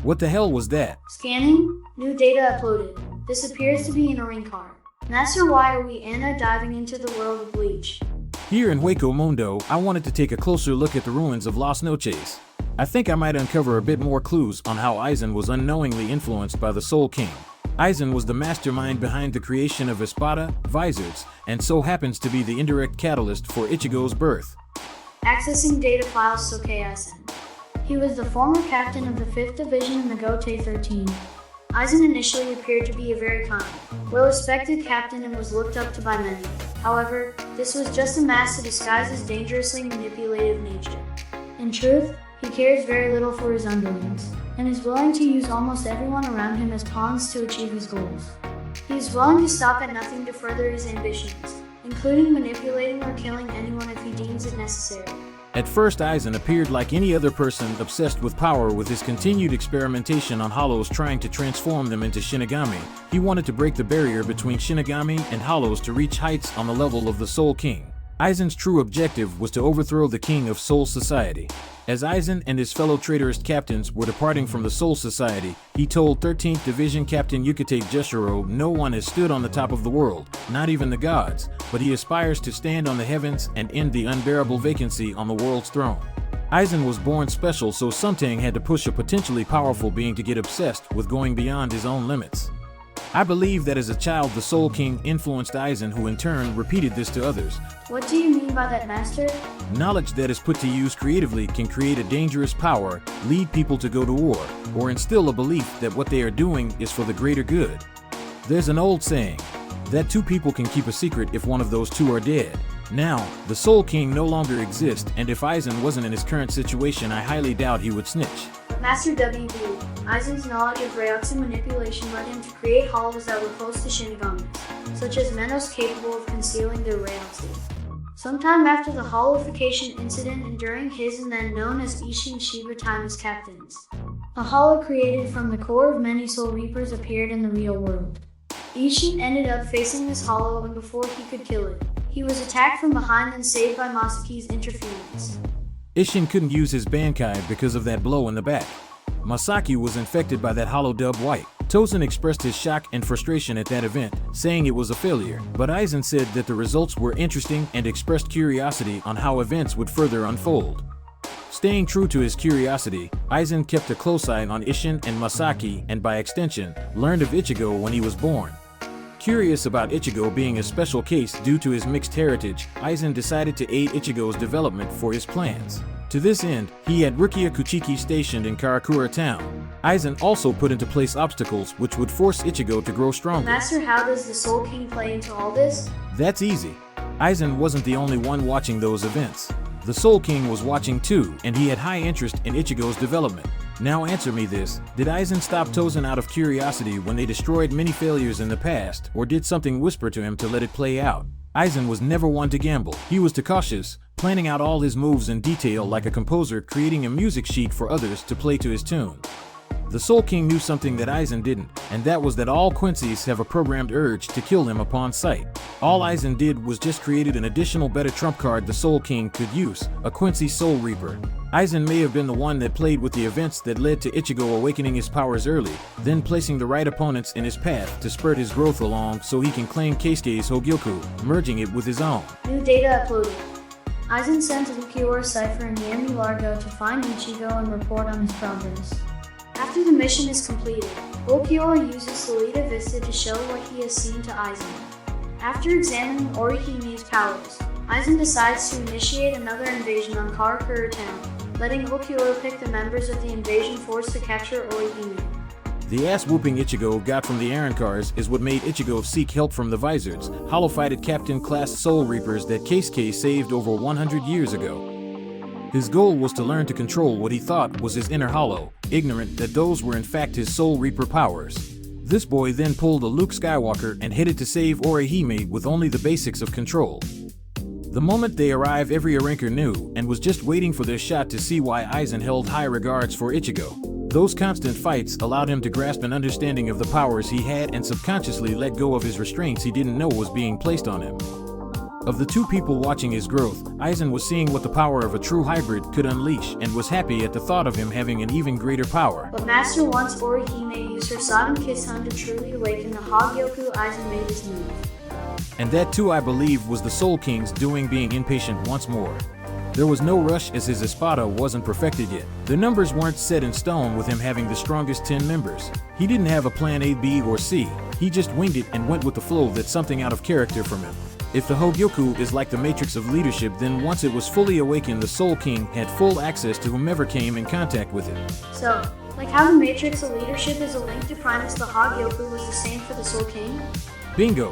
What the hell was that? Scanning. New data uploaded. This appears to be an Orin card. Master, why are we diving into the world of Bleach? Here in Hueco Mundo, I wanted to take a closer look at the ruins of Las Noches. I think I might uncover a bit more clues on how Aizen was unknowingly influenced by the Soul King. Aizen was the mastermind behind the creation of Espada, Visors, and so happens to be the indirect catalyst for Ichigo's birth. Accessing data files. Sosuke Aizen. He was the former captain of the 5th Division in the Gote 13. Aizen initially appeared to be a very kind, well-respected captain and was looked up to by many. However, this was just a mask to disguise his dangerously manipulative nature. In truth, he cares very little for his underlings, and is willing to use almost everyone around him as pawns to achieve his goals. He is willing to stop at nothing to further his ambitions, including manipulating or killing anyone if he deems it necessary. At first, Aizen appeared like any other person obsessed with power. With his continued experimentation on hollows trying to transform them into Shinigami, he wanted to break the barrier between Shinigami and hollows to reach heights on the level of the Soul King. Aizen's true objective was to overthrow the King of Soul Society. As Aizen and his fellow traitorist captains were departing from the Soul Society, he told 13th Division Captain Yukite Jeshiro, "No one has stood on the top of the world, not even the gods, but he aspires to stand on the heavens and end the unbearable vacancy on the world's throne." Aizen was born special, so something had to push a potentially powerful being to get obsessed with going beyond his own limits. I believe that as a child the Soul King influenced Aizen, who in turn repeated this to others. What do you mean by that, Master? Knowledge that is put to use creatively can create a dangerous power, lead people to go to war, or instill a belief that what they are doing is for the greater good. There's an old saying that two people can keep a secret if one of those two are dead. Now, the Soul King no longer exists, and if Aizen wasn't in his current situation, I highly doubt he would snitch. Master WB, Aizen's knowledge of Ryotsu manipulation led him to create hollows that were close to Shinigamis, such as Menos capable of concealing their reality. Sometime after the hollowification incident and during his and then known as Ishin Shiba time as captains, a hollow created from the core of many Soul Reapers appeared in the real world. Ishin ended up facing this hollow, and before he could kill it, he was attacked from behind and saved by Masaki's interference. Ishin couldn't use his Bankai because of that blow in the back. Masaki was infected by that hollow dub white. Tozen expressed his shock and frustration at that event, saying it was a failure, but Aizen said that the results were interesting and expressed curiosity on how events would further unfold. Staying true to his curiosity, Aizen kept a close eye on Ishin and Masaki, and by extension, learned of Ichigo when he was born. Curious about Ichigo being a special case due to his mixed heritage, Aizen decided to aid Ichigo's development for his plans. To this end, he had Rukia Kuchiki stationed in Karakura town. Aizen also put into place obstacles which would force Ichigo to grow stronger. Master, how does the Soul King play into all this? That's easy. Aizen wasn't the only one watching those events. The Soul King was watching too, and he had high interest in Ichigo's development. Now answer me this: did Aizen stop Tozen out of curiosity when they destroyed many failures in the past, or did something whisper to him to let it play out? Aizen was never one to gamble. He was too cautious, planning out all his moves in detail like a composer creating a music sheet for others to play to his tune. The Soul King knew something that Aizen didn't, and that was that all Quincy's have a programmed urge to kill him upon sight. All Aizen did was just created an additional better trump card the Soul King could use, a Quincy Soul Reaper. Aizen may have been the one that played with the events that led to Ichigo awakening his powers early, then placing the right opponents in his path to spurt his growth along so he can claim Keisuke's Hogyoku, merging it with his own. New data uploaded. Aizen sent Lukiora Cypher and Yami Largo to find Ichigo and report on his progress. After the mission is completed, Lukiora uses Salida Vista to show what he has seen to Aizen. After examining Orihimi's powers, Aizen decides to initiate another invasion on Karakura town, letting Lukiora pick the members of the invasion force to capture Orihime. The ass-whooping Ichigo got from the Arankars is what made Ichigo seek help from the Visors, hollow-fighted Captain-class Soul Reapers that Keisuke saved over 100 years ago. His goal was to learn to control what he thought was his inner hollow, ignorant that those were in fact his Soul Reaper powers. This boy then pulled a Luke Skywalker and headed to save Orihime with only the basics of control. The moment they arrive, every Aranker knew and was just waiting for their shot to see why Aizen held high regards for Ichigo. Those constant fights allowed him to grasp an understanding of the powers he had and subconsciously let go of his restraints he didn't know was being placed on him. Of the two people watching his growth, Aizen was seeing what the power of a true hybrid could unleash and was happy at the thought of him having an even greater power. But Master wants Orihime use her Sodom Kisun to truly awaken the Hogyoku. Aizen made his move. And that too, I believe, was the Soul King's doing, being impatient once more. There was no rush as his espada wasn't perfected yet. The numbers weren't set in stone with him having the strongest 10 members. He didn't have a plan A, B, or C. He just winged it and went with the flow. That's something out of character from him. If the Hogyoku is like the matrix of leadership, then once it was fully awakened, the Soul King had full access to whomever came in contact with it. So, like how the matrix of leadership is a link to Primus, the Hogyoku was the same for the Soul King? Bingo!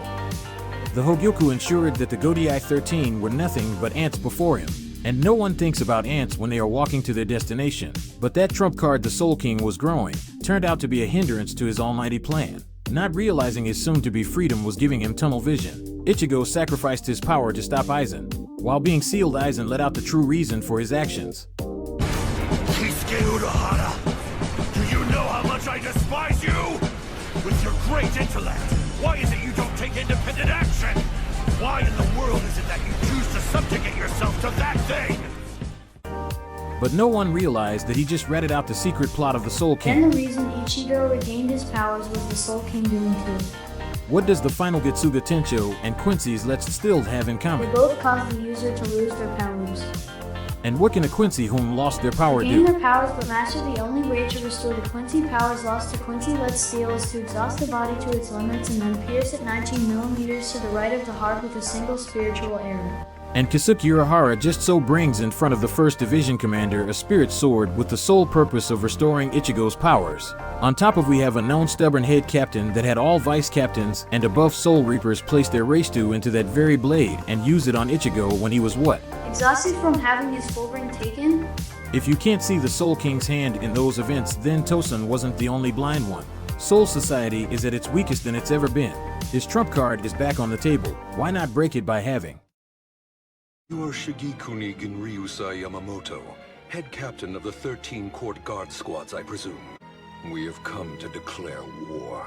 The Hogyoku ensured that the Godei 13 were nothing but ants before him. And no one thinks about ants when they are walking to their destination. But that trump card the Soul King was growing turned out to be a hindrance to his almighty plan. Not realizing his soon-to-be freedom was giving him tunnel vision, Ichigo sacrificed his power to stop Aizen. While being sealed, Aizen let out the true reason for his actions. Kisuke Urahara, do you know how much I despise you? With your great intellect, why is it you don't take independent action? Why in the world is it that you choose to subjugate yourself to that thing? But no one realized that he just ratted out the secret plot of the Soul King. And the reason Ichigo regained his powers was the Soul King doing too. What does the final Getsuga Tencho and Quincy's Let's Still have in They common? both caused the user to lose their powers. And what can a Quincy whom lost their power Gain do? their powers, but master the only way to restore the Quincy powers lost to Quincy Let's Steal is to exhaust the body to its limits and then pierce it 19 millimeters to the right of the heart with a single spiritual arrow. And Kisuke Urahara just so brings in front of the 1st Division Commander a spirit sword with the sole purpose of restoring Ichigo's powers. On top of we have a known stubborn head captain that had all vice captains and above Soul Reapers place their race to into that very blade and use it on Ichigo when he was what? Exhausted from having his full ring taken? If you can't see the Soul King's hand in those events, then Tosun wasn't the only blind one. Soul Society is at its weakest than it's ever been. His trump card is back on the table. Why not break it by having? You are Shigekuni Ginryusai Yamamoto, head captain of the 13 Court Guard Squads, I presume. We have come to declare war.